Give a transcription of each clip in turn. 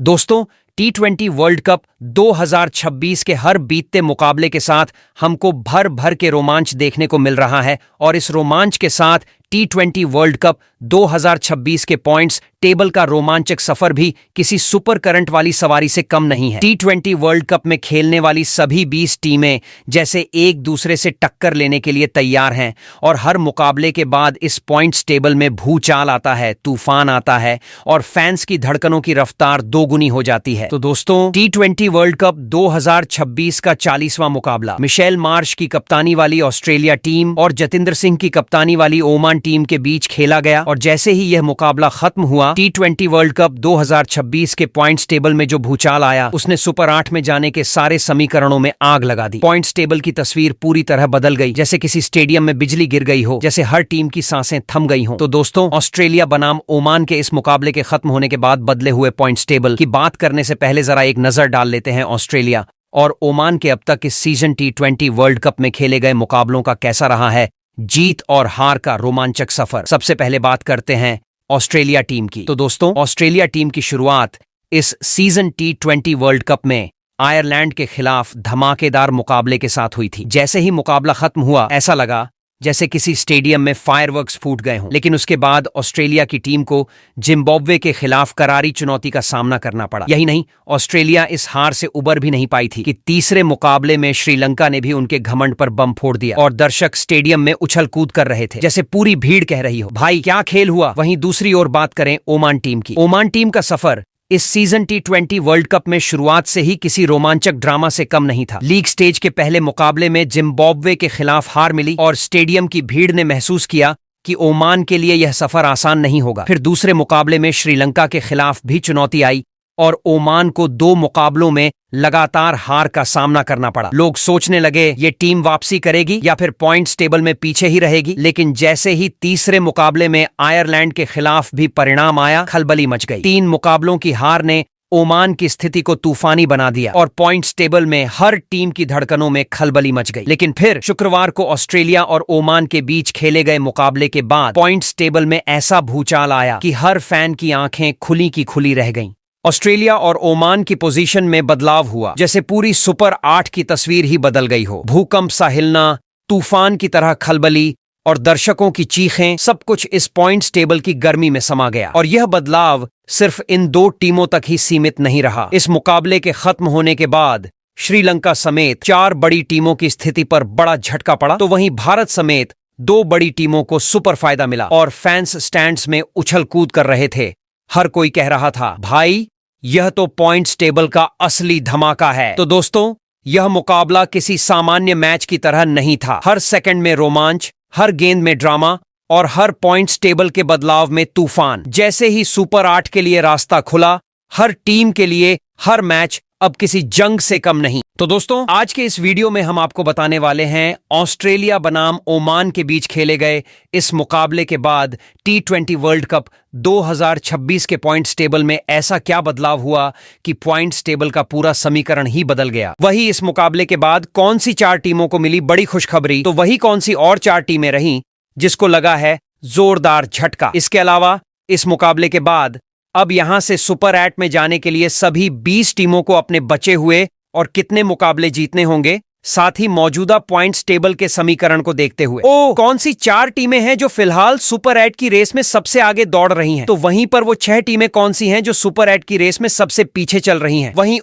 दोस्तों, T20 world cup 2026 के हर बीतते मुकाबले के साथ हमको भर भर के रोमांच देखने को मिल रहा है और इस रोमांच के साथ T20 वर्ल्ड कप 2026 के पॉइंट्स टेबल का रोमांचक सफर भी किसी सुपर करंट वाली सवारी से कम नहीं है। T20 वर्ल्ड कप में खेलने वाली सभी 20 टीमें जैसे एक दूसरे से टक्कर लेने के लिए तैयार हैं और हर मुकाबले के बाद इस पॉइंट्स टेबल में भूचाल आता है, तूफान आता है और फैंस की धड़कनों की रफ्तार दोगुनी हो जाती है। तो दोस्तों, T20 वर्ल्ड कप 2026 का 40वां मुकाबला मिशेल मार्श की कप्तानी वाली ऑस्ट्रेलिया टीम और जतिंदर सिंह की कप्तानी वाली ओमान टीम के बीच खेला गया और जैसे ही यह मुकाबला खत्म हुआ, T20 वर्ल्ड कप 2026 के पॉइंट्स टेबल में जो भूचाल आया उसने सुपर 8 में जाने के सारे समीकरणों में आग लगा दी। पॉइंट्स टेबल की तस्वीर पूरी तरह बदल गई, जैसे किसी स्टेडियम में बिजली गिर गई हो, जैसे हर टीम की सांसें थम गई हो। तो दोस्तों, ऑस्ट्रेलिया बनाम ओमान के इस मुकाबले के खत्म होने के बाद बदले हुए पॉइंट्स टेबल की बात करने से पहले जरा एक नजर डाल लेते हैं ऑस्ट्रेलिया और ओमान के अब तक इस सीजन T20 वर्ल्ड कप में खेले गए मुकाबलों का कैसा रहा है जीत और हार का रोमांचक सफर। सबसे पहले बात करते हैं ऑस्ट्रेलिया टीम की। तो दोस्तों, ऑस्ट्रेलिया टीम की शुरुआत इस सीजन T20 वर्ल्ड कप में आयरलैंड के खिलाफ धमाकेदार मुकाबले के साथ हुई थी। जैसे ही मुकाबला खत्म हुआ, ऐसा लगा जैसे किसी स्टेडियम में फायरवर्क्स फूट गए हों। लेकिन उसके बाद ऑस्ट्रेलिया की टीम को जिम्बाब्वे के खिलाफ करारी चुनौती का सामना करना पड़ा। यही नहीं, ऑस्ट्रेलिया इस हार से उबर भी नहीं पाई थी कि तीसरे मुकाबले में श्रीलंका ने भी उनके घमंड पर बम फोड़ दिया और दर्शक स्टेडियम में उछल कूद कर रहे थे, जैसे पूरी भीड़ कह रही हो, भाई क्या खेल हुआ। वहीं दूसरी ओर बात करें ओमान टीम की। ओमान टीम का सफर इस सीजन T20 वर्ल्ड कप में शुरुआत से ही किसी रोमांचक ड्रामा से कम नहीं था। लीग स्टेज के पहले मुकाबले में जिम्बाब्वे के खिलाफ हार मिली और स्टेडियम की भीड़ ने महसूस किया कि ओमान के लिए यह सफर आसान नहीं होगा। फिर दूसरे मुकाबले में श्रीलंका के खिलाफ भी चुनौती आई और ओमान को 2 मुकाबलों में लगातार हार का सामना करना पड़ा। लोग सोचने लगे ये टीम वापसी करेगी या फिर पॉइंट्स टेबल में पीछे ही रहेगी। लेकिन जैसे ही तीसरे मुकाबले में आयरलैंड के खिलाफ भी परिणाम आया, खलबली मच गई। 3 मुकाबलों की हार ने ओमान की स्थिति को तूफानी बना दिया और पॉइंट्स टेबल में हर टीम की धड़कनों में खलबली मच गई। लेकिन फिर शुक्रवार को ऑस्ट्रेलिया और ओमान के बीच खेले गए मुकाबले के बाद पॉइंट्स टेबल में ऐसा भूचाल आया कि हर फैन की आंखें खुली की खुली रह गईं। ऑस्ट्रेलिया और ओमान की पोजीशन में बदलाव हुआ, जैसे पूरी सुपर 8 की तस्वीर ही बदल गई हो। भूकंप सा हिलना, तूफान की तरह खलबली और दर्शकों की चीखें, सब कुछ इस पॉइंट्स टेबल की गर्मी में समा गया। और यह बदलाव सिर्फ इन 2 टीमों तक ही सीमित नहीं रहा। इस मुकाबले के खत्म होने के बाद श्रीलंका समेत 4 बड़ी टीमों की स्थिति पर बड़ा झटका पड़ा, तो वहीं भारत समेत 2 बड़ी टीमों को सुपर फायदा मिला और फैंस स्टैंड्स में उछल कूद कर रहे थे। हर कोई कह रहा था, भाई यह तो पॉइंट्स टेबल का असली धमाका है। तो दोस्तों, यह मुकाबला किसी सामान्य मैच की तरह नहीं था। हर सेकंड में रोमांच, हर गेंद में ड्रामा और हर पॉइंट्स टेबल के बदलाव में तूफान। जैसे ही सुपर 8 के लिए रास्ता खुला, हर टीम के लिए हर मैच अब किसी जंग से कम नहीं। तो दोस्तों, आज के इस वीडियो में हम आपको बताने वाले हैं ऑस्ट्रेलिया बनाम ओमान के बीच खेले गए इस मुकाबले के बाद T20 वर्ल्ड कप 2026 के पॉइंट्स टेबल में ऐसा क्या बदलाव हुआ कि पॉइंट्स टेबल का पूरा समीकरण ही बदल गया। वही इस मुकाबले के बाद कौन सी 4 टीमों को मिली बड़ी खुशखबरी, तो वही कौन सी और 4 टीमें रहीं जिसको लगा है जोरदार झटका। इसके अलावा इस मुकाबले के बाद अब यहां से सुपर 8 में जाने के लिए सभी 20 टीमों को अपने बचे हुए और कितने मुकाबले जीतने होंगे, साथ ही मौजूदा पॉइंट्स टेबल के समीकरण को देखते हुए कौन सी 4 टीमें हैं जो फिलहाल सुपर 8 की रेस में सबसे आगे दौड़ रही हैं, तो वहीं पर वो 6 टीमें कौन सी हैं जो सुपर 8 की रेस में सबसे पीछे चल रही हैं, वहीं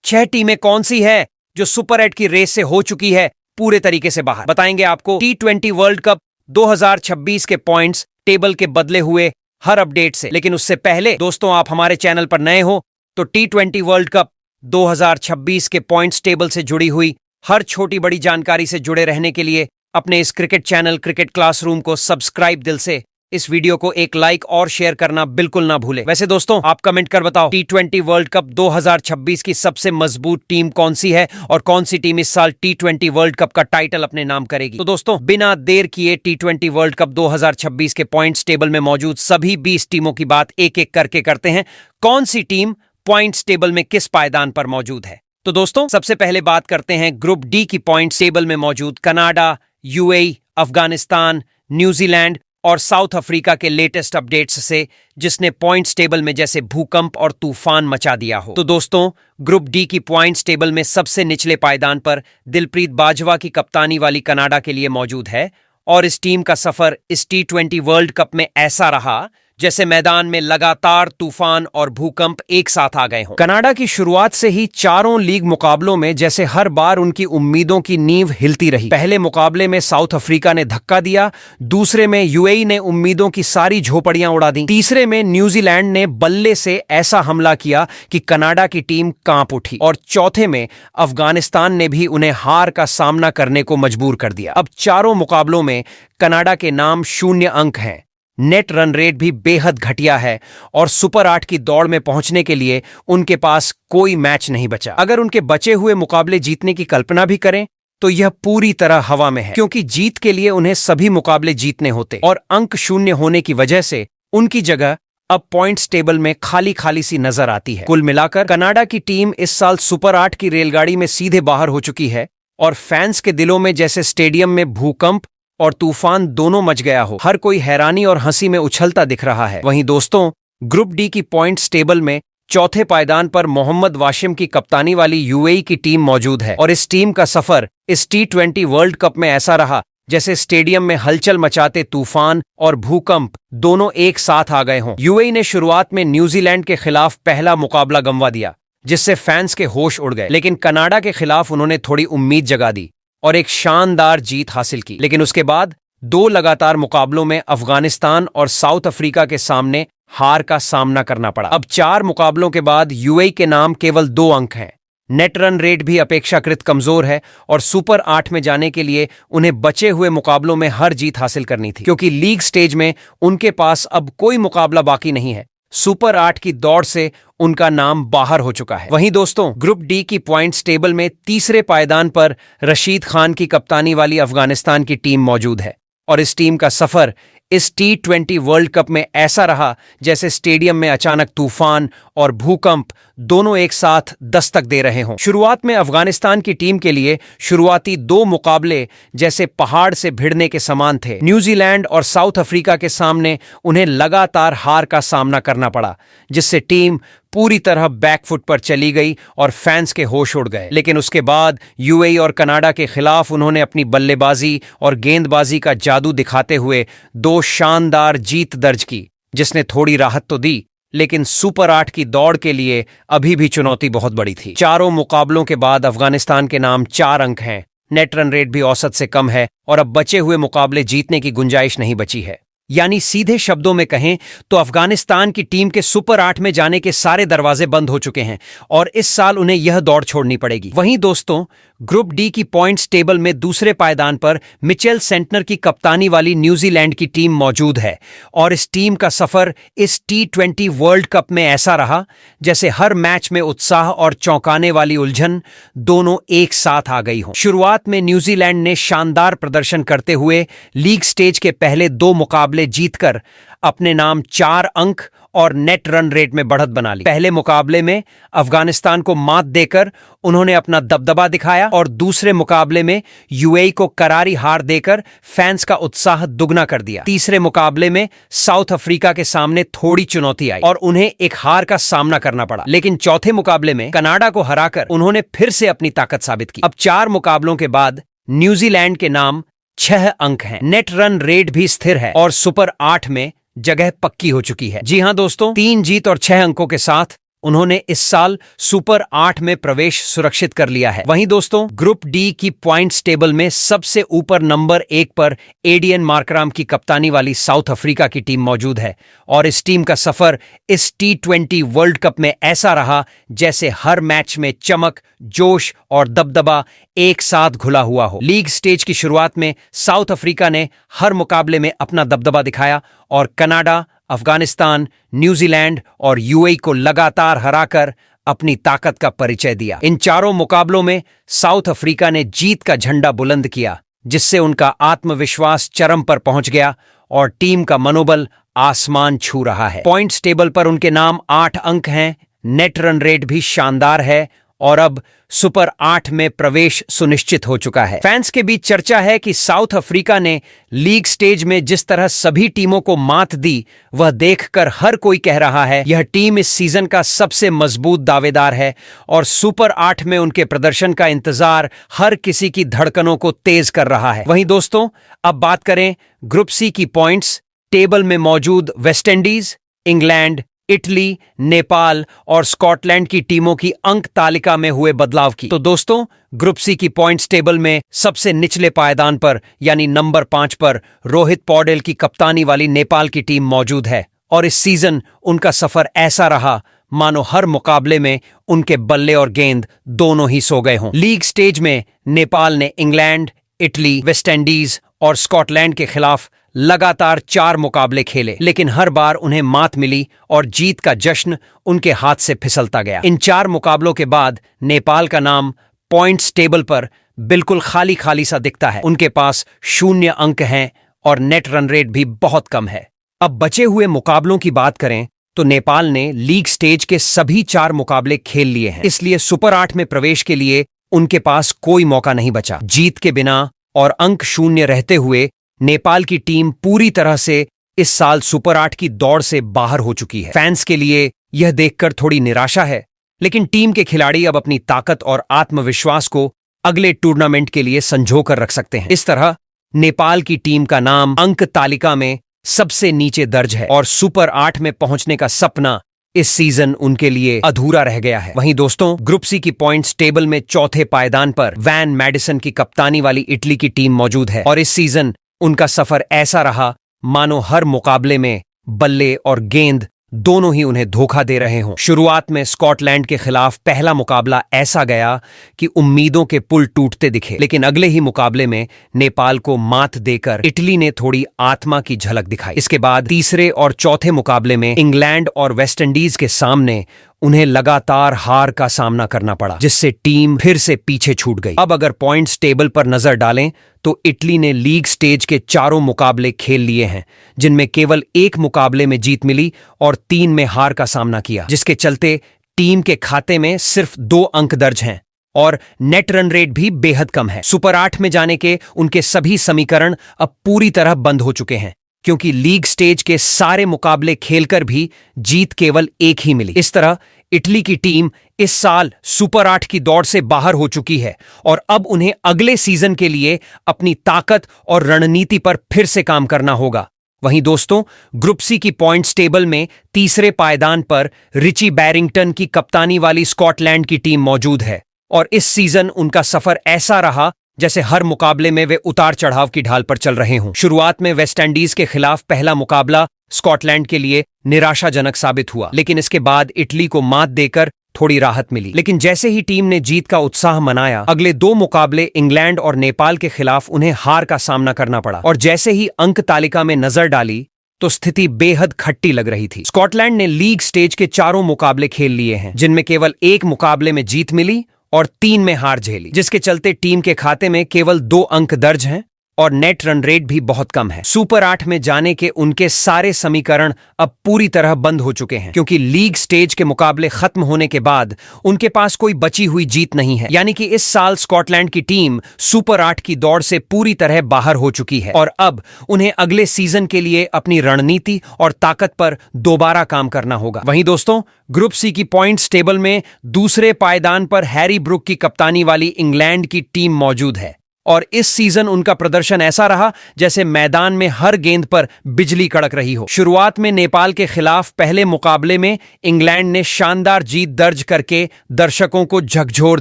6 टीमें कौन सी है जो सुपर 8 की रेस से हो चुकी है पूरे तरीके से बाहर। बताएंगे आपको T20 वर्ल्ड कप 2026 के पॉइंट्स टेबल के बदले हुए हर अपडेट से। लेकिन उससे पहले दोस्तों, आप हमारे चैनल पर नए हो तो T20 वर्ल्ड कप 2026 के पॉइंट्स टेबल से जुड़ी हुई हर छोटी बड़ी जानकारी से जुड़े रहने के लिए अपने इस क्रिकेट चैनल क्रिकेट क्लासरूम को सब्सक्राइब दिल से, इस वीडियो को एक लाइक और शेयर करना बिल्कुल ना भूले। वैसे दोस्तों, आप कमेंट कर बताओ T20 वर्ल्ड कप 2026 की सबसे मजबूत टीम कौन सी है और कौन सी टीम इस साल T20 वर्ल्ड कप का टाइटल अपने नाम करेगी। तो दोस्तों, बिना देर किए T20 वर्ल्ड कप 2026 के पॉइंट्स टेबल में मौजूद सभी 20 टीमों की बात एक एक करके करते हैं। कौन सी टीम पॉइंट्स टेबल में किस पायदान पर मौजूद है। तो दोस्तों, सबसे पहले बात करते हैं ग्रुप डी की पॉइंट्स टेबल में मौजूद कनाडा, UAE, अफगानिस्तान, न्यूजीलैंड और साउथ अफ्रीका के लेटेस्ट अपडेट्स से, जिसने पॉइंट्स टेबल में जैसे भूकंप और तूफान मचा दिया हो। तो दोस्तों, ग्रुप डी की पॉइंट्स टेबल में सबसे निचले पायदान पर दिलप्रीत बाजवा की कप्तानी वाली कनाडा के लिए मौजूद है और इस टीम का सफर इस T20 वर्ल्ड कप में ऐसा रहा जैसे मैदान में लगातार तूफान और भूकंप एक साथ आ गए हों। कनाडा की शुरुआत से ही चारों लीग मुकाबलों में जैसे हर बार उनकी उम्मीदों की नींव हिलती रही। पहले मुकाबले में साउथ अफ्रीका ने धक्का दिया, दूसरे में यूएई ने उम्मीदों की सारी झोपड़ियां उड़ा दी, तीसरे में न्यूजीलैंड ने बल्ले से ऐसा हमला किया कि कनाडा की टीम कांप उठी और चौथे में अफगानिस्तान ने भी उन्हें हार का सामना करने को मजबूर कर दिया। अब चारों मुकाबलों में कनाडा के नाम 0 अंक हैं, नेट रन रेट भी बेहद घटिया है और सुपर 8 की दौड़ में पहुंचने के लिए उनके पास कोई मैच नहीं बचा। अगर उनके बचे हुए मुकाबले जीतने की कल्पना भी करें तो यह पूरी तरह हवा में है, क्योंकि जीत के लिए उन्हें सभी मुकाबले जीतने होते और अंक 0 होने की वजह से उनकी जगह अब पॉइंट्स टेबल में खाली खाली सी नजर आती है। कुल मिलाकर कनाडा की टीम इस साल सुपर 8 की रेलगाड़ी में सीधे बाहर हो चुकी है और फैंस के दिलों में जैसे स्टेडियम में भूकंप और तूफान दोनों मच गया हो। हर कोई हैरानी और हंसी में उछलता दिख रहा है। वहीं दोस्तों, ग्रुप डी की पॉइंट्स टेबल में चौथे पायदान पर मोहम्मद वाशिम की कप्तानी वाली यूएई की टीम मौजूद है और इस टीम का सफर इस T20 वर्ल्ड कप में ऐसा रहा जैसे स्टेडियम में हलचल मचाते तूफान और भूकंप दोनों एक साथ आ गए हों। यूएई ने शुरुआत में न्यूजीलैंड के खिलाफ पहला मुकाबला गंवा दिया, जिससे फैंस के होश उड़ गए, लेकिन कनाडा के खिलाफ उन्होंने थोड़ी उम्मीद जगा दी और एक शानदार जीत हासिल की। लेकिन उसके बाद 2 लगातार मुकाबलों में अफगानिस्तान और साउथ अफ्रीका के सामने हार का सामना करना पड़ा। अब 4 मुकाबलों के बाद यूएई के नाम केवल 2 अंक हैं, नेट रन रेट भी अपेक्षाकृत कमजोर है और सुपर 8 में जाने के लिए उन्हें बचे हुए मुकाबलों में हर जीत हासिल करनी थी, क्योंकि लीग स्टेज में उनके पास अब कोई मुकाबला बाकी नहीं है। सुपर 8 की दौड़ से उनका नाम बाहर हो चुका है। वहीं दोस्तों, ग्रुप डी की पॉइंट्स टेबल में तीसरे पायदान पर रशीद खान की कप्तानी वाली अफगानिस्तान की टीम मौजूद है और इस टीम का सफर इस T20 वर्ल्ड कप में ऐसा रहा जैसे स्टेडियम में अचानक तूफान और भूकंप दोनों एक साथ दस्तक दे रहे हों। शुरुआत में अफगानिस्तान की टीम के लिए शुरुआती 2 मुकाबले जैसे पहाड़ से भिड़ने के समान थे। न्यूजीलैंड और साउथ अफ्रीका के सामने उन्हें लगातार हार का सामना करना पड़ा, जिससे टीम पूरी तरह बैकफुट पर चली गई और फैंस के होश उड़ गए। लेकिन उसके बाद यूएई और कनाडा के खिलाफ उन्होंने अपनी बल्लेबाजी और गेंदबाजी का जादू दिखाते हुए 2 शानदार जीत दर्ज की, जिसने थोड़ी राहत तो दी, लेकिन सुपर 8 की दौड़ के लिए अभी भी चुनौती बहुत बड़ी थी। चारों मुकाबलों के बाद अफगानिस्तान के नाम 4 अंक हैं, नेट रन रेट भी औसत से कम है और अब बचे हुए मुकाबले जीतने की गुंजाइश नहीं बची है। यानी सीधे शब्दों में कहें तो अफगानिस्तान की टीम के सुपर 8 में जाने के सारे दरवाजे बंद हो चुके हैं और इस साल उन्हें यह दौड़ छोड़नी पड़ेगी। वहीं दोस्तों, ग्रुप डी की पॉइंट्स टेबल में दूसरे पायदान पर मिचेल सेंटनर की कप्तानी वाली न्यूजीलैंड की टीम मौजूद है और इस टीम का सफर इस T20 वर्ल्ड कप में ऐसा रहा जैसे हर मैच में उत्साह और चौंकाने वाली उलझन दोनों एक साथ आ गई हों। शुरुआत में न्यूजीलैंड ने शानदार प्रदर्शन करते हुए लीग स्टेज के पहले 2 मुकाबले जीतकर अपने नाम 4 अंक और नेट रन रेट में बढ़त बना ली। पहले मुकाबले में अफगानिस्तान को मात देकर उन्होंने अपना दबदबा दिखाया और दूसरे मुकाबले में यूएई को करारी हार देकर फैंस का उत्साह दुगना कर दिया। तीसरे मुकाबले में साउथ अफ्रीका के सामने थोड़ी चुनौती आई और उन्हें एक हार का सामना करना पड़ा, लेकिन चौथे मुकाबले में कनाडा को हराकर उन्होंने फिर से अपनी ताकत साबित की। अब 4 मुकाबलों के बाद न्यूजीलैंड के नाम 6 अंक हैं, नेट रन रेट भी स्थिर है और सुपर 8 में जगह पक्की हो चुकी है। जी हां दोस्तों, 3 जीत और 6 अंकों के साथ उन्होंने इस साल सुपर 8 में प्रवेश सुरक्षित कर लिया है। वहीं दोस्तों, ग्रुप डी की पॉइंट्स टेबल में सबसे ऊपर नंबर 1 पर एडीएन मार्कराम की कप्तानी वाली साउथ अफ्रीका की टीम मौजूद है और इस टीम का सफर इस T20 वर्ल्ड कप में ऐसा रहा जैसे हर मैच में चमक, जोश और दबदबा एक साथ घुला हुआ हो। लीग स्टेज की शुरुआत में साउथ अफ्रीका ने हर मुकाबले में अपना दबदबा दिखाया और कनाडा, अफगानिस्तान, न्यूजीलैंड और यूएई को लगातार हराकर अपनी ताकत का परिचय दिया। इन चारों मुकाबलों में साउथ अफ्रीका ने जीत का झंडा बुलंद किया, जिससे उनका आत्मविश्वास चरम पर पहुंच गया और टीम का मनोबल आसमान छू रहा है। पॉइंट्स टेबल पर उनके नाम 8 अंक हैं, नेट रन रेट भी शानदार है और अब सुपर 8 में प्रवेश सुनिश्चित हो चुका है। फैंस के बीच चर्चा है कि साउथ अफ्रीका ने लीग स्टेज में जिस तरह सभी टीमों को मात दी, वह देखकर हर कोई कह रहा है यह टीम इस सीजन का सबसे मजबूत दावेदार है और सुपर 8 में उनके प्रदर्शन का इंतजार हर किसी की धड़कनों को तेज कर रहा है। वहीं दोस्तों, अब बात करें ग्रुप सी की पॉइंट्स टेबल में मौजूद वेस्टइंडीज, इंग्लैंड, इटली, नेपाल और स्कॉटलैंड की टीमों की अंक तालिका में हुए बदलाव की। तो दोस्तों, ग्रुप सी की पॉइंट्स टेबल में सबसे निचले पायदान पर यानी नंबर 5 पर रोहित पौडेल की कप्तानी वाली नेपाल की टीम मौजूद है और इस सीजन उनका सफर ऐसा रहा मानो हर मुकाबले में उनके बल्ले और गेंद दोनों ही सो गए हों। लीग स्टेज में नेपाल ने इंग्लैंड, इटली, वेस्टइंडीज और स्कॉटलैंड के खिलाफ लगातार 4 मुकाबले खेले, लेकिन हर बार उन्हें मात मिली और जीत का जश्न उनके हाथ से फिसलता गया। इन 4 मुकाबलों के बाद नेपाल का नाम पॉइंट्स टेबल पर बिल्कुल खाली खाली सा दिखता है। उनके पास 0 अंक हैं और नेट रन रेट भी बहुत कम है। अब बचे हुए मुकाबलों की बात करें तो नेपाल ने लीग स्टेज के सभी 4 मुकाबले खेल लिए हैं, इसलिए सुपर 8 में प्रवेश के लिए उनके पास कोई मौका नहीं बचा। जीत के बिना और अंक 0 रहते हुए नेपाल की टीम पूरी तरह से इस साल सुपर 8 की दौड़ से बाहर हो चुकी है। फैंस के लिए यह देखकर थोड़ी निराशा है, लेकिन टीम के खिलाड़ी अब अपनी ताकत और आत्मविश्वास को अगले टूर्नामेंट के लिए संजो कर रख सकते हैं। इस तरह नेपाल की टीम का नाम अंक तालिका में सबसे नीचे दर्ज है और सुपर 8 में पहुंचने का सपना इस सीजन उनके लिए अधूरा रह गया है। वहीं दोस्तों, ग्रुप सी की पॉइंट्स टेबल में चौथे पायदान पर वैन मैडिसन की कप्तानी वाली इटली की टीम मौजूद है और इस सीजन उनका सफर ऐसा रहा मानो हर मुकाबले में बल्ले और गेंद दोनों ही उन्हें धोखा दे रहे हों। शुरुआत में स्कॉटलैंड के खिलाफ पहला मुकाबला ऐसा गया कि उम्मीदों के पुल टूटते दिखे, लेकिन अगले ही मुकाबले में नेपाल को मात देकर इटली ने थोड़ी आत्मा की झलक दिखाई। इसके बाद तीसरे और चौथे मुकाबले में इंग्लैंड और वेस्टइंडीज के सामने उन्हें लगातार हार का सामना करना पड़ा, जिससे टीम फिर से पीछे छूट गई। अब अगर पॉइंट्स टेबल पर नजर डालें तो इटली ने लीग स्टेज के 4 मुकाबले खेल लिए हैं, जिनमें केवल 1 मुकाबले में जीत मिली और 3 में हार का सामना किया, जिसके चलते टीम के खाते में सिर्फ 2 अंक दर्ज हैं और नेट रन रेट भी बेहद कम है। सुपर 8 में जाने के उनके सभी समीकरण अब पूरी तरह बंद हो चुके हैं, क्योंकि लीग स्टेज के सारे मुकाबले खेलकर भी जीत केवल 1 ही मिली। इस तरह इटली की टीम इस साल सुपर 8 की दौड़ से बाहर हो चुकी है और अब उन्हें अगले सीजन के लिए अपनी ताकत और रणनीति पर फिर से काम करना होगा। वहीं दोस्तों, ग्रुप सी की पॉइंट्स टेबल में तीसरे पायदान पर रिची बैरिंगटन की कप्तानी वाली स्कॉटलैंड की टीम मौजूद है और इस सीजन उनका सफर ऐसा रहा जैसे हर मुकाबले में वे उतार चढ़ाव की ढाल पर चल रहे हों। शुरुआत में वेस्टइंडीज के खिलाफ पहला मुकाबला स्कॉटलैंड के लिए निराशाजनक साबित हुआ, लेकिन इसके बाद इटली को मात देकर थोड़ी राहत मिली। लेकिन जैसे ही टीम ने जीत का उत्साह मनाया, अगले 2 मुकाबले इंग्लैंड और नेपाल के खिलाफ उन्हें हार का सामना करना पड़ा और जैसे ही अंक तालिका में नजर डाली तो स्थिति बेहद खट्टी लग रही थी। स्कॉटलैंड ने लीग स्टेज के 4 मुकाबले खेल लिए हैं, जिनमें केवल 1 मुकाबले में जीत मिली और 3 में हार झेली, जिसके चलते टीम के खाते में केवल 2 अंक दर्ज हैं और नेट रन रेट भी बहुत कम है। सुपर 8 में जाने के उनके सारे समीकरण अब पूरी तरह बंद हो चुके हैं, क्योंकि लीग स्टेज के मुकाबले खत्म होने के बाद उनके पास कोई बची हुई जीत नहीं है। यानी कि इस साल स्कॉटलैंड की टीम सुपर 8 की दौड़ से पूरी तरह बाहर हो चुकी है और अब उन्हें अगले सीजन के लिए अपनी रणनीति और ताकत पर दोबारा काम करना होगा। वहीं दोस्तों, ग्रुप सी की पॉइंट्स टेबल में दूसरे पायदान पर हैरी ब्रुक की कप्तानी वाली इंग्लैंड की टीम मौजूद है और इस सीजन उनका प्रदर्शन ऐसा रहा जैसे मैदान में हर गेंद पर बिजली कड़क रही हो। शुरुआत में नेपाल के खिलाफ पहले मुकाबले में इंग्लैंड ने शानदार जीत दर्ज करके दर्शकों को झकझोर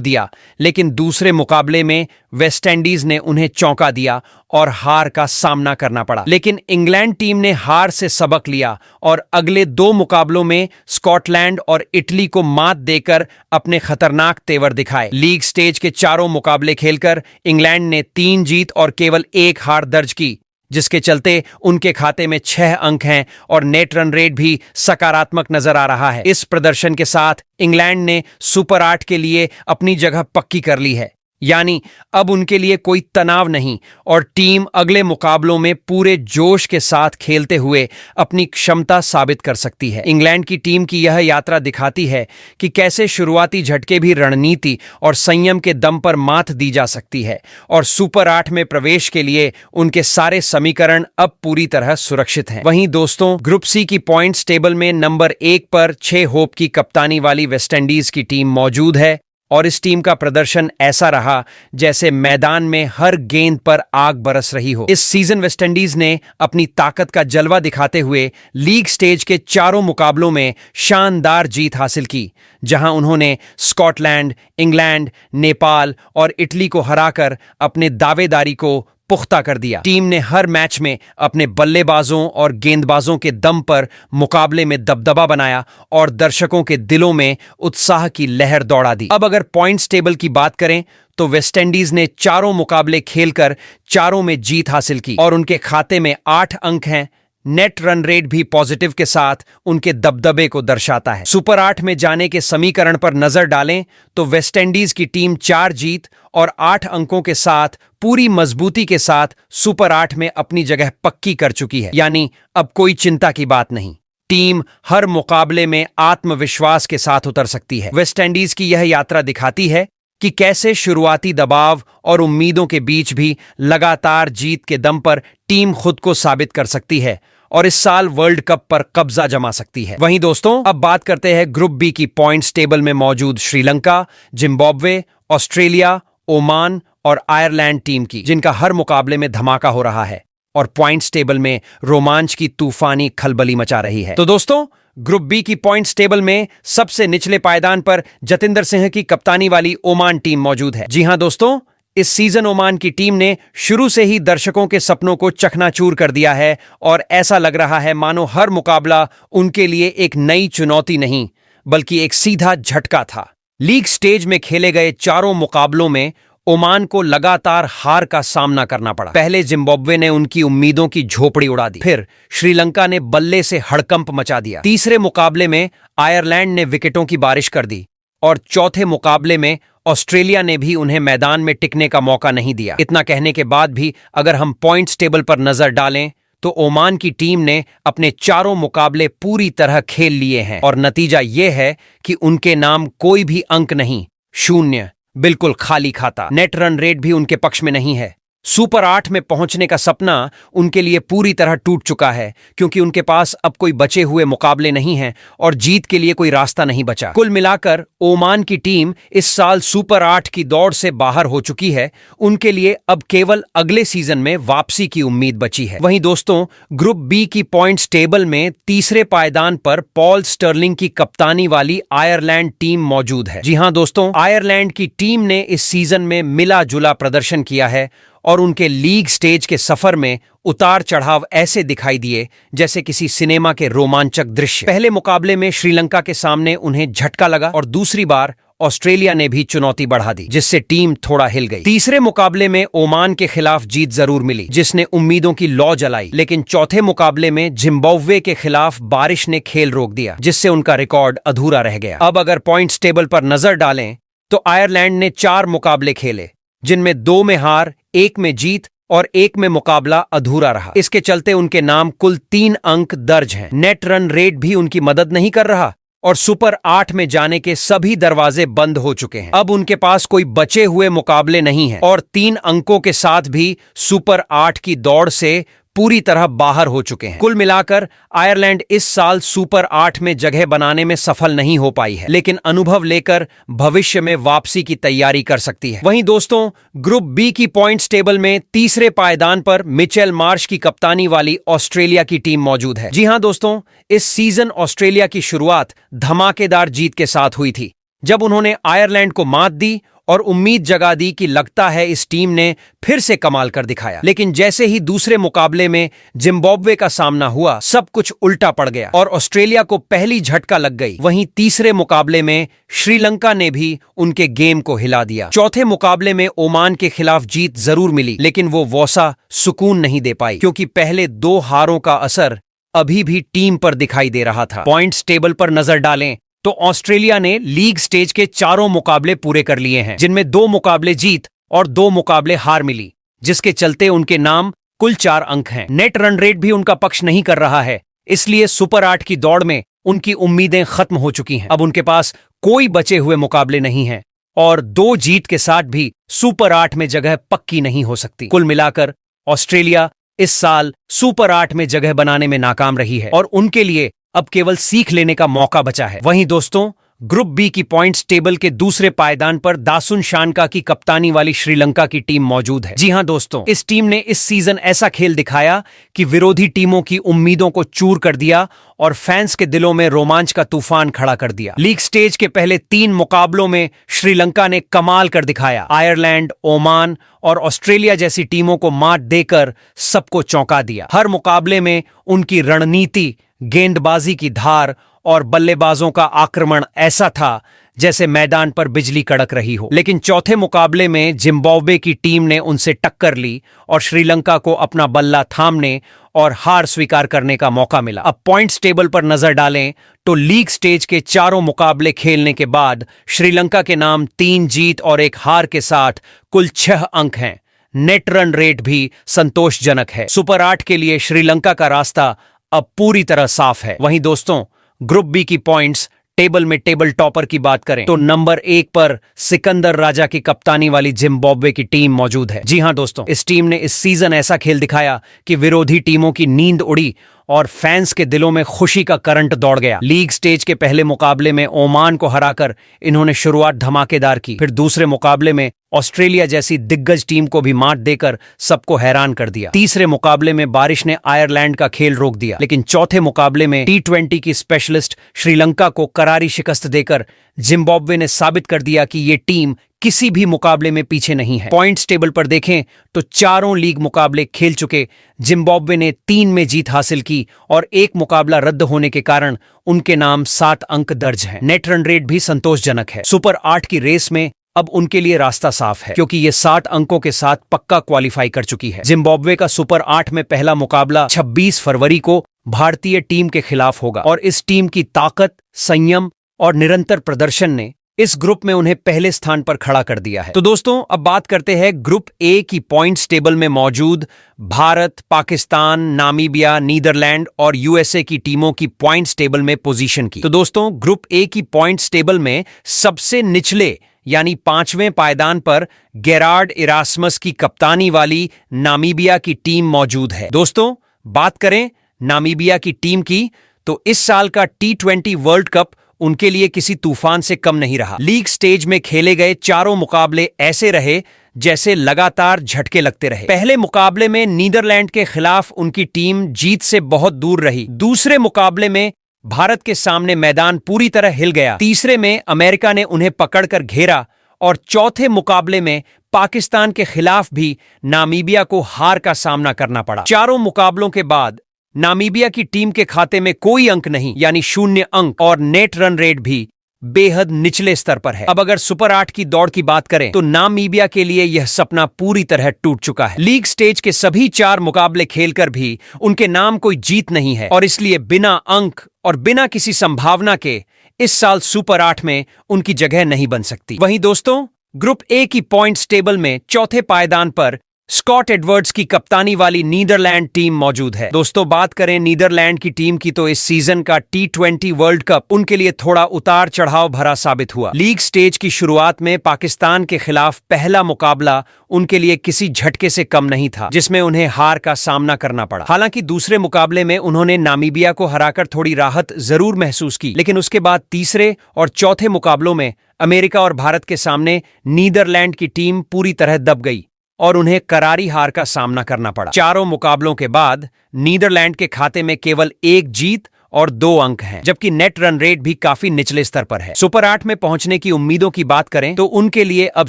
दिया, लेकिन दूसरे मुकाबले में वेस्टइंडीज ने उन्हें चौंका दिया और हार का सामना करना पड़ा। लेकिन इंग्लैंड टीम ने हार से सबक लिया और अगले 2 मुकाबलों में स्कॉटलैंड और इटली को मात देकर अपने खतरनाक तेवर दिखाए। लीग स्टेज के 4 मुकाबले खेलकर इंग्लैंड ने 3 जीत और केवल 1 हार दर्ज की, जिसके चलते उनके खाते में 6 अंक हैं और नेट रन रेट भी सकारात्मक नजर आ रहा है। इस प्रदर्शन के साथ इंग्लैंड ने सुपर 8 के लिए अपनी जगह पक्की कर ली है यानी अब उनके लिए कोई तनाव नहीं और टीम अगले मुकाबलों में पूरे जोश के साथ खेलते हुए अपनी क्षमता साबित कर सकती है। इंग्लैंड की टीम की यह यात्रा दिखाती है कि कैसे शुरुआती झटके भी रणनीति और संयम के दम पर मात दी जा सकती है और सुपर 8 में प्रवेश के लिए उनके सारे समीकरण अब पूरी तरह सुरक्षित हैं। वहीं दोस्तों, ग्रुप सी की पॉइंट्स टेबल में नंबर 1 पर 6 होप की कप्तानी वाली वेस्टइंडीज की टीम मौजूद है और इस टीम का प्रदर्शन ऐसा रहा जैसे मैदान में हर गेंद पर आग बरस रही हो। इस सीजन वेस्टइंडीज ने अपनी ताकत का जलवा दिखाते हुए लीग स्टेज के चारों मुकाबलों में शानदार जीत हासिल की, जहां उन्होंने स्कॉटलैंड, इंग्लैंड, नेपाल और इटली को हराकर अपने दावेदारी को पुख्ता कर दिया। टीम ने हर मैच में अपने बल्लेबाजों और गेंदबाजों के दम पर मुकाबले में दबदबा बनाया और दर्शकों के दिलों में उत्साह की लहर दौड़ा दी। अब अगर पॉइंट्स टेबल की बात करें तो वेस्टइंडीज ने चारों मुकाबले खेलकर चारों में जीत हासिल की और उनके खाते में 8 अंक हैं। नेट रन रेट भी पॉजिटिव के साथ उनके दबदबे को दर्शाता है। सुपर 8 में जाने के समीकरण पर नजर डालें तो वेस्टइंडीज की टीम 4 जीत और 8 अंकों के साथ पूरी मजबूती के साथ सुपर 8 में अपनी जगह पक्की कर चुकी है, यानी अब कोई चिंता की बात नहीं। टीम हर मुकाबले में आत्मविश्वास के साथ उतर सकती है। वेस्टइंडीज की यह यात्रा दिखाती है कि कैसे शुरुआती दबाव और उम्मीदों के बीच भी लगातार जीत के दम पर टीम खुद को साबित कर सकती है और इस साल वर्ल्ड कप पर कब्जा जमा सकती है। वहीं दोस्तों, अब बात करते हैं ग्रुप बी की पॉइंट्स टेबल में मौजूद श्रीलंका, जिम्बाब्वे, ऑस्ट्रेलिया, ओमान और आयरलैंड टीम की, जिनका हर मुकाबले में धमाका हो रहा है और पॉइंट्स टेबल में रोमांच की तूफानी खलबली मचा रही है। तो दोस्तों, ग्रुप बी की पॉइंट्स टेबल में सबसे निचले पायदान पर जतिंदर सिंह की कप्तानी वाली ओमान टीम मौजूद है। जी हां दोस्तों, इस सीजन ओमान की टीम ने शुरू से ही दर्शकों के सपनों को चकनाचूर कर दिया है और ऐसा लग रहा है मानो हर मुकाबला उनके लिए एक नई चुनौती नहीं बल्कि एक सीधा झटका था। लीग स्टेज में खेले गए चारों मुकाबलों में ओमान को लगातार हार का सामना करना पड़ा। पहले जिम्बाब्वे ने उनकी उम्मीदों की झोपड़ी उड़ा दी, फिर श्रीलंका ने बल्ले से हड़कंप मचा दिया, तीसरे मुकाबले में आयरलैंड ने विकेटों की बारिश कर दी और चौथे मुकाबले में ऑस्ट्रेलिया ने भी उन्हें मैदान में टिकने का मौका नहीं दिया। इतना कहने के बाद भी अगर हम पॉइंट्स टेबल पर नजर डालें तो ओमान की टीम ने अपने चारों मुकाबले पूरी तरह खेल लिए हैं और नतीजा यह है कि उनके नाम कोई भी अंक नहीं, शून्य, बिल्कुल खाली खाता। नेट रन रेट भी उनके पक्ष में नहीं है। सुपर 8 में पहुंचने का सपना उनके लिए पूरी तरह टूट चुका है क्योंकि उनके पास अब कोई बचे हुए मुकाबले नहीं हैं और जीत के लिए कोई रास्ता नहीं बचा। कुल मिलाकर ओमान की टीम इस साल सुपर 8 की दौड़ से बाहर हो चुकी है। उनके लिए अब केवल अगले सीजन में वापसी की उम्मीद बची है। वहीं दोस्तों, ग्रुप बी की पॉइंट्स टेबल में तीसरे पायदान पर पॉल स्टर्लिंग की कप्तानी वाली आयरलैंड टीम मौजूद है। जी हां दोस्तों, आयरलैंड की टीम ने इस सीजन में मिला जुला प्रदर्शन किया है और उनके लीग स्टेज के सफर में उतार चढ़ाव ऐसे दिखाई दिए जैसे किसी सिनेमा के रोमांचक दृश्य। पहले मुकाबले में श्रीलंका के सामने उन्हें झटका लगा और दूसरी बार ऑस्ट्रेलिया ने भी चुनौती बढ़ा दी जिससे टीम थोड़ा हिल गई। तीसरे मुकाबले में ओमान के खिलाफ जीत जरूर मिली जिसने उम्मीदों की लौ जलाई, लेकिन चौथे मुकाबले में जिम्बाब्वे के खिलाफ बारिश ने खेल रोक दिया जिससे उनका रिकॉर्ड अधूरा रह गया। अब अगर पॉइंट्स टेबल पर नजर डालें तो आयरलैंड ने 4 मुकाबले खेले जिनमें 2 में हार, 1 में जीत और 1 में मुकाबला अधूरा रहा। इसके चलते उनके नाम कुल 3 अंक दर्ज हैं। नेट रन रेट भी उनकी मदद नहीं कर रहा और सुपर 8 में जाने के सभी दरवाजे बंद हो चुके हैं। अब उनके पास कोई बचे हुए मुकाबले नहीं हैं और 3 अंकों के साथ भी सुपर 8 की दौड़ से पूरी तरह बाहर हो चुके हैं। कुल मिलाकर आयरलैंड इस साल सुपर 8 में जगह बनाने में सफल नहीं हो पाई है, लेकिन अनुभव लेकर भविष्य में वापसी की तैयारी कर सकती है। वहीं दोस्तों, ग्रुप बी की पॉइंट्स टेबल में तीसरे पायदान पर मिचेल मार्श की कप्तानी वाली ऑस्ट्रेलिया की टीम मौजूद है। जी हां दोस्तों, इस सीजन ऑस्ट्रेलिया की शुरुआत धमाकेदार जीत के साथ हुई थी जब उन्होंने आयरलैंड को मात दी और उम्मीद जगा दी कि लगता है इस टीम ने फिर से कमाल कर दिखाया। लेकिन जैसे ही दूसरे मुकाबले में जिम्बाब्वे का सामना हुआ, सब कुछ उल्टा पड़ गया और ऑस्ट्रेलिया को पहली झटका लग गई। वहीं तीसरे मुकाबले में श्रीलंका ने भी उनके गेम को हिला दिया। चौथे मुकाबले में ओमान के खिलाफ जीत जरूर मिली, लेकिन वो वैसा सुकून नहीं दे पाई क्योंकि पहले 2 हारों का असर अभी भी टीम पर दिखाई दे रहा था। पॉइंट्स टेबल पर नजर डालें तो ऑस्ट्रेलिया ने लीग स्टेज के चारों मुकाबले पूरे कर लिए हैं, जिनमें 2 मुकाबले जीत और 2 मुकाबले हार मिली, जिसके चलते उनके नाम कुल 4 अंक हैं। नेट रन रेट भी उनका पक्ष नहीं कर रहा है, इसलिए सुपर 8 की दौड़ में उनकी उम्मीदें खत्म हो चुकी हैं। अब उनके पास कोई बचे हुए मुकाबले नहीं हैं और 2 जीत के साथ भी सुपर 8 में जगह पक्की नहीं हो सकती। कुल मिलाकर ऑस्ट्रेलिया इस साल सुपर 8 में जगह बनाने में नाकाम रही है और उनके लिए अब केवल सीख लेने का मौका बचा है। वहीं दोस्तों, ग्रुप बी की पॉइंट्स टेबल के दूसरे पायदान पर दासुन शानका की कप्तानी वाली श्रीलंका की टीम मौजूद है। जी हां दोस्तों, इस टीम ने इस सीजन ऐसा खेल दिखाया कि विरोधी टीमों की उम्मीदों को चूर कर दिया और फैंस के दिलों में रोमांच का तूफान खड़ा कर दिया। लीग स्टेज के पहले 3 मुकाबलों में श्रीलंका ने कमाल कर दिखाया। आयरलैंड, ओमान और ऑस्ट्रेलिया जैसी टीमों को मात देकर सबको चौंका दिया। हर मुकाबले में उनकी रणनीति, गेंदबाजी की धार और बल्लेबाजों का आक्रमण ऐसा था जैसे मैदान पर बिजली कड़क रही हो। लेकिन चौथे मुकाबले में जिम्बाब्वे की टीम ने उनसे टक्कर ली और श्रीलंका को अपना बल्ला थामने और हार स्वीकार करने का मौका मिला। अब पॉइंट्स टेबल पर नजर डालें तो लीग स्टेज के चारों मुकाबले खेलने के बाद श्रीलंका के नाम 3 जीत और 1 हार के साथ कुल 6 अंक हैं। नेट रन रेट भी संतोषजनक है। सुपर 8 के लिए श्रीलंका का रास्ता अब पूरी तरह साफ है। वहीं दोस्तों, ग्रुप बी की पॉइंट्स टेबल में टेबल टॉपर की बात करें तो नंबर 1 पर सिकंदर राजा की कप्तानी वाली जिम्बाब्वे की टीम मौजूद है। जी हां दोस्तों, इस टीम ने इस सीजन ऐसा खेल दिखाया कि विरोधी टीमों की नींद उड़ी और फैंस के दिलों में खुशी का करंट दौड़ गया। लीग स्टेज के पहले मुकाबले में ओमान को हराकर इन्होंने शुरुआत धमाकेदार की। फिर दूसरे मुकाबले में ऑस्ट्रेलिया जैसी दिग्गज टीम को भी मात देकर सबको हैरान कर दिया। तीसरे मुकाबले में बारिश ने आयरलैंड का खेल रोक दिया। लेकिन चौथे मुकाबले में T20 की स्पेशलिस्ट श्रीलंका को करारी शिकस्त देकर जिम्बाब्वे ने साबित कर दिया कि ये टीम किसी भी मुकाबले में पीछे नहीं है। पॉइंट्स टेबल पर देखें तो चारों लीग मुकाबले खेल चुके जिम्बाब्वे ने 3 में जीत हासिल की और 1 मुकाबला रद्द होने के कारण उनके नाम 7 अंक दर्ज हैं। नेट रन रेट भी संतोषजनक है। सुपर 8 की रेस में अब उनके लिए रास्ता साफ है, क्योंकि ये 60 अंकों के साथ पक्का क्वालिफाई कर चुकी है। जिम्बाब्वे का सुपर 8 में पहला मुकाबला 26 फरवरी को भारतीय टीम के खिलाफ होगा और इस टीम की ताकत, संयम और निरंतर प्रदर्शन ने इस ग्रुप में उन्हें पहले स्थान पर खड़ा कर दिया है। तो दोस्तों, अब बात करते हैं ग्रुप ए की पॉइंट्स टेबल में मौजूद भारत, पाकिस्तान, नामीबिया, नीदरलैंड और यूएसए की टीमों की पॉइंट्स टेबल में पोजीशन की। तो दोस्तों, ग्रुप ए की पॉइंट्स टेबल में सबसे निचले यानी 5वें पायदान पर गेरार्ड इरास्मस की कप्तानी वाली नामीबिया की टीम मौजूद है। दोस्तों, बात करें नामीबिया की टीम की तो इस साल का T20 वर्ल्ड कप उनके लिए किसी तूफान से कम नहीं रहा। लीग स्टेज में खेले गए चारों मुकाबले ऐसे रहे जैसे लगातार झटके लगते रहे। पहले मुकाबले में नीदरलैंड के खिलाफ उनकी टीम जीत से बहुत दूर रही। दूसरे मुकाबले में भारत के सामने मैदान पूरी तरह हिल गया। तीसरे में अमेरिका ने उन्हें पकड़कर घेरा और चौथे मुकाबले में पाकिस्तान के खिलाफ भी नामीबिया को हार का सामना करना पड़ा। चारों मुकाबलों के बाद नामीबिया की टीम के खाते में कोई अंक नहीं, यानी 0 अंक, और नेट रन रेट भी बेहद निचले स्तर पर है। अब अगर सुपर 8 की दौड़ की बात करें तो नामीबिया के लिए यह सपना पूरी तरह टूट चुका है। लीग स्टेज के सभी 4 मुकाबले खेलकर भी उनके नाम कोई जीत नहीं है और इसलिए बिना अंक और बिना किसी संभावना के इस साल सुपर 8 में उनकी जगह नहीं बन सकती। वहीं दोस्तों, ग्रुप ए की पॉइंट्स टेबल में चौथे पायदान पर स्कॉट एडवर्ड्स की कप्तानी वाली नीदरलैंड टीम मौजूद है। दोस्तों, बात करें नीदरलैंड की टीम की तो इस सीजन का T20 वर्ल्ड कप उनके लिए थोड़ा उतार चढ़ाव भरा साबित हुआ। लीग स्टेज की शुरुआत में पाकिस्तान के खिलाफ पहला मुकाबला उनके लिए किसी झटके से कम नहीं था, जिसमें उन्हें हार का सामना करना पड़ा। हालांकि दूसरे मुकाबले में उन्होंने नामीबिया को हराकर थोड़ी राहत जरूर महसूस की, लेकिन उसके बाद तीसरे और चौथे मुकाबलों में अमेरिका और भारत के सामने नीदरलैंड की टीम पूरी तरह दब गई और उन्हें करारी हार का सामना करना पड़ा। चारों मुकाबलों के बाद नीदरलैंड के खाते में केवल 1 जीत और 2 अंक हैं, जबकि नेट रन रेट भी काफी निचले स्तर पर है। सुपर 8 में पहुंचने की उम्मीदों की बात करें तो उनके लिए अब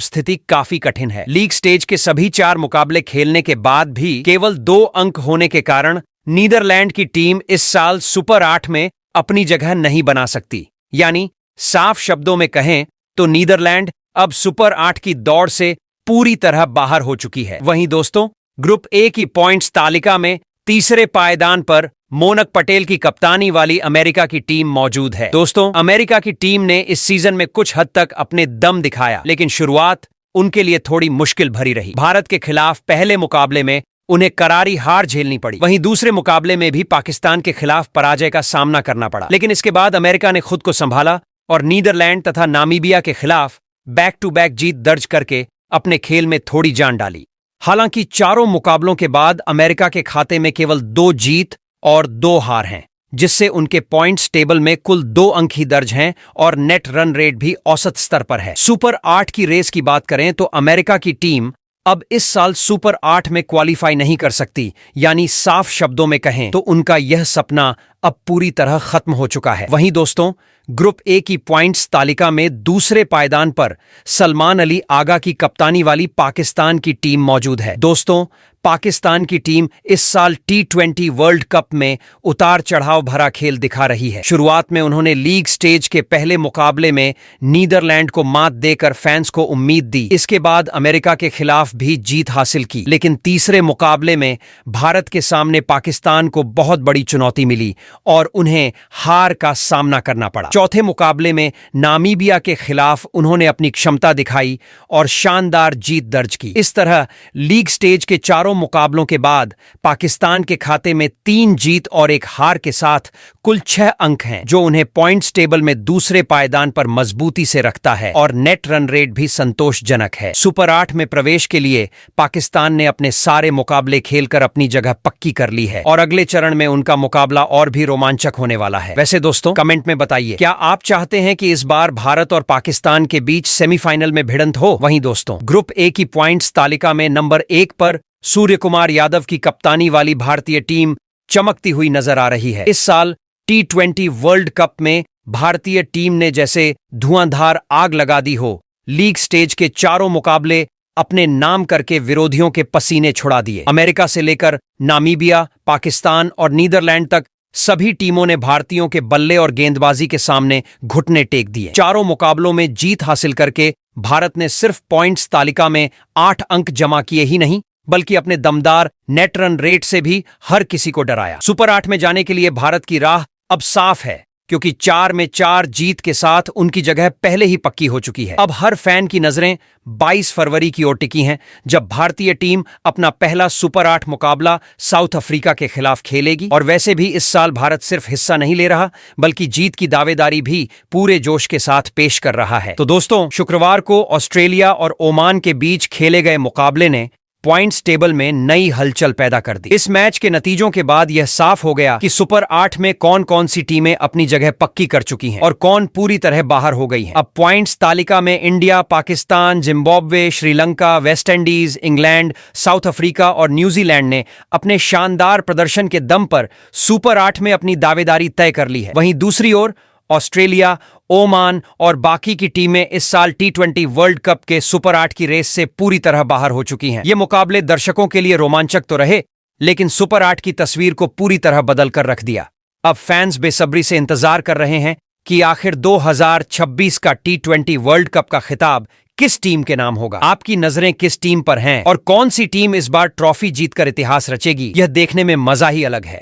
स्थिति काफी कठिन है। लीग स्टेज के सभी 4 मुकाबले खेलने के बाद भी केवल 2 अंक होने के कारण नीदरलैंड की टीम इस साल सुपर 8 में अपनी जगह नहीं बना सकती। यानी साफ शब्दों में कहें तो नीदरलैंड अब सुपर 8 की दौड़ से पूरी तरह बाहर हो चुकी है। वहीं दोस्तों, ग्रुप ए की पॉइंट्स तालिका में तीसरे पायदान पर मोनक पटेल की कप्तानी वाली अमेरिका की टीम मौजूद है। दोस्तों, अमेरिका की टीम ने इस सीजन में कुछ हद तक अपने दम दिखाया, लेकिन शुरुआत उनके लिए थोड़ी मुश्किल भरी रही। भारत के खिलाफ पहले मुकाबले में उन्हें करारी हार झेलनी पड़ी। वहीं दूसरे मुकाबले में भी पाकिस्तान के खिलाफ पराजय का सामना करना पड़ा, लेकिन इसके बाद अमेरिका ने खुद को संभाला और नीदरलैंड तथा नामीबिया के खिलाफ बैक टू बैक जीत दर्ज करके अपने खेल में थोड़ी जान डाली। हालांकि चारों मुकाबलों के बाद अमेरिका के खाते में केवल 2 जीत और 2 हार हैं, जिससे उनके पॉइंट्स टेबल में कुल 2 अंक ही दर्ज हैं और नेट रन रेट भी औसत स्तर पर है। सुपर 8 की रेस की बात करें तो अमेरिका की टीम अब इस साल सुपर 8 में क्वालिफाई नहीं कर सकती, यानी साफ शब्दों में कहें तो उनका यह सपना अब पूरी तरह खत्म हो चुका है। वहीं दोस्तों, ग्रुप ए की पॉइंट्स तालिका में दूसरे पायदान पर सलमान अली आगा की कप्तानी वाली पाकिस्तान की टीम मौजूद है। दोस्तों, पाकिस्तान की टीम इस साल T20 वर्ल्ड कप में उतार चढ़ाव भरा खेल दिखा रही है। शुरुआत में उन्होंने लीग स्टेज के पहले मुकाबले में नीदरलैंड को मात देकर फैंस को उम्मीद दी। इसके बाद अमेरिका के खिलाफ भी जीत हासिल की, लेकिन तीसरे मुकाबले में भारत के सामने पाकिस्तान को बहुत बड़ी चुनौती मिली और उन्हें हार का सामना करना पड़ा। चौथे मुकाबले में नामीबिया के खिलाफ उन्होंने अपनी क्षमता दिखाई और शानदार जीत दर्ज की। इस तरह लीग स्टेज के चारों मुकाबलों के बाद पाकिस्तान के खाते में 3 जीत और 1 हार के साथ कुल 6 अंक हैं, जो उन्हें पॉइंट्स टेबल में दूसरे पायदान पर मजबूती से रखता है और नेट रन रेट भी संतोषजनक है। सुपर 8 में प्रवेश के लिए पाकिस्तान ने अपने सारे मुकाबले खेलकर अपनी जगह पक्की कर ली है और अगले चरण में उनका मुकाबला और भी रोमांचक होने वाला है। वैसे दोस्तों, कमेंट में बताइए, क्या आप चाहते हैं कि इस बार भारत और पाकिस्तान के बीच सेमीफाइनल में भिड़ंत हो? वहीं दोस्तों, ग्रुप ए की पॉइंट्स तालिका में नंबर 1 पर सूर्य कुमार यादव की कप्तानी वाली भारतीय टीम चमकती हुई नजर आ रही है। इस साल T20 वर्ल्ड कप में भारतीय टीम ने जैसे धुआंधार आग लगा दी हो, लीग स्टेज के चारों मुकाबले अपने नाम करके विरोधियों के पसीने छुड़ा दिए। अमेरिका से लेकर नामीबिया, पाकिस्तान और नीदरलैंड तक सभी टीमों ने भारतीयों के बल्ले और गेंदबाजी के सामने घुटने टेक दिए। चारों मुकाबलों में जीत हासिल करके भारत ने सिर्फ पॉइंट्स तालिका में 8 अंक जमा किए ही नहीं, बल्कि अपने दमदार नेट रन रेट से भी हर किसी को डराया। सुपर 8 में जाने के लिए भारत की राह अब साफ है, क्योंकि 4 में 4 जीत के साथ उनकी जगह पहले ही पक्की हो चुकी है। अब हर फैन की नजरें 22 फरवरी की ओर टिकी हैं, जब भारतीय टीम अपना पहला सुपर 8 मुकाबला साउथ अफ्रीका के खिलाफ खेलेगी। और वैसे भी इस साल भारत सिर्फ हिस्सा नहीं ले रहा, बल्कि जीत की दावेदारी भी पूरे जोश के साथ पेश कर रहा है। तो दोस्तों, शुक्रवार को ऑस्ट्रेलिया और ओमान के बीच खेले गए मुकाबले ने पॉइंट्स टेबल में नई हलचल पैदा कर दी। इस मैच के नतीजों के बाद यह साफ हो गया कि सुपर 8 में कौन कौन सी टीमें अपनी जगह पक्की कर चुकी हैं और कौन पूरी तरह बाहर हो गई हैं। अब पॉइंट्स तालिका में India, Pakistan, Zimbabwe, Sri Lanka, West Indies, England, south Africa और न्यूजीलैंड ने अपने शानदार प्रदर्शन के दम पर सुपर 8 में अपनी दावेदारी तय कर ली है। वहीं दूसरी ओर ऑस्ट्रेलिया, ओमान और बाकी की टीमें इस साल T20 वर्ल्ड कप के सुपर 8 की रेस से पूरी तरह बाहर हो चुकी हैं। ये मुकाबले दर्शकों के लिए रोमांचक तो रहे, लेकिन सुपर 8 की तस्वीर को पूरी तरह बदल कर रख दिया। अब फैंस बेसब्री से इंतजार कर रहे हैं कि आखिर 2026 का T20 वर्ल्ड कप का खिताब किस टीम के नाम होगा। आपकी नजरें किस टीम पर हैं और कौन सी टीम इस बार ट्रॉफी जीतकर इतिहास रचेगी, यह देखने में मजा ही अलग है।